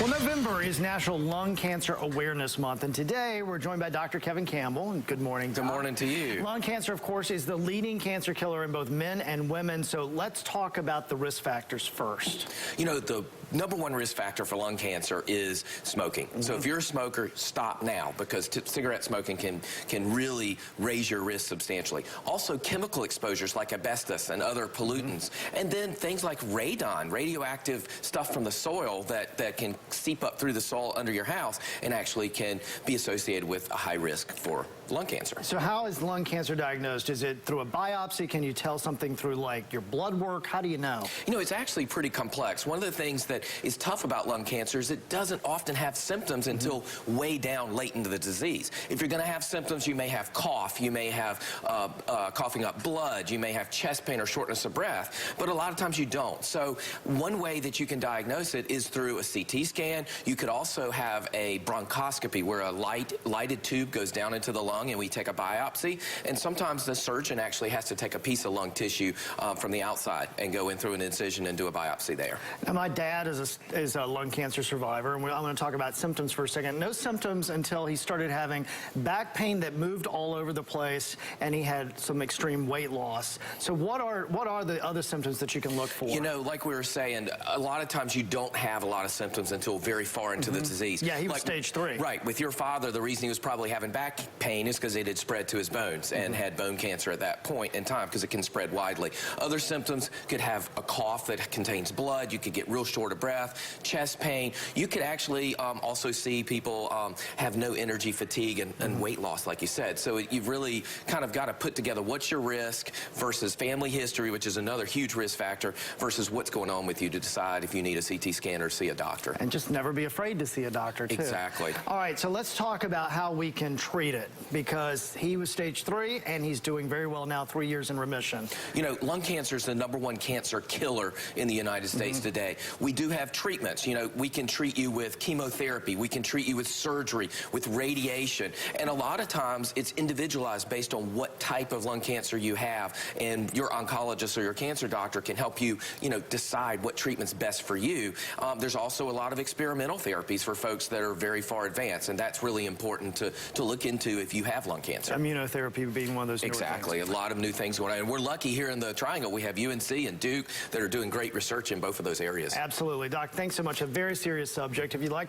Well, November is National Lung Cancer Awareness Month, and today we're joined by Dr. Kevin Campbell. And good morning, Doc. Good morning to you. Lung cancer, of course, is the leading cancer killer in both men and women, so let's talk about the risk factors first. You know, the number one risk factor for lung cancer is smoking. So if you're a smoker, stop now, because cigarette smoking can really raise your risk substantially. Also, chemical exposures like asbestos and other pollutants, and then things like radon, radioactive stuff from the soil that can seep up through the soil under your house and actually can be associated with a high risk for lung cancer. So how is lung cancer diagnosed? Is it through a biopsy? Can you tell something through, like, your blood work? How do you know? You know, it's actually pretty complex. One of the things that is tough about lung cancer is it doesn't often have symptoms until way down late into the disease. If you're going to have symptoms, you may have cough, you may have coughing up blood, you may have chest pain or shortness of breath, but a lot of times you don't. So one way that you can diagnose it is through a CT scan. You could also have a bronchoscopy where a lighted tube goes down into the lung and we take a biopsy, and sometimes the surgeon actually has to take a piece of lung tissue from the outside and go in through an incision and do a biopsy there. Now, my dad is a lung cancer survivor, and I'm going to talk about symptoms for a second. No symptoms until he started having back pain that moved all over the place, and he had some extreme weight loss. So what are the other symptoms that you can look for? You know, like we were saying, a lot of times you don't have a lot of symptoms until very far into the disease. Yeah, he was stage 3. Right. With your father, the reason he was probably having back pain is because it had spread to his bones and had bone cancer at that point in time, because it can spread widely. Other symptoms could have a cough that contains blood. You could get real short of breath, chest pain. You could actually also see people have no energy, fatigue, and weight loss, like you said. So you've really kind of got to put together what's your risk versus family history, which is another huge risk factor, versus what's going on with you to decide if you need a CT scan or see a doctor. And just never be afraid to see a doctor, too. Exactly. All right, so let's talk about how we can treat it, because he was stage 3 and he's doing very well now, 3 years in remission. You know, lung cancer is the #1 cancer killer in the United States today. We do have treatments. You know, we can treat you with chemotherapy, we can treat you with surgery, with radiation, and a lot of times it's individualized based on what type of lung cancer you have, and your oncologist or your cancer doctor can help you, you know, decide what treatment's best for you. There's also a lot of experimental therapies for folks that are very far advanced, and that's really important to look into if you have lung cancer. Immunotherapy being one of those newer Exactly. things. A lot of new things going on. And we're lucky here in the Triangle. We have UNC and Duke that are doing great research in both of those areas. Absolutely. Doc, thanks so much. A very serious subject. If you'd like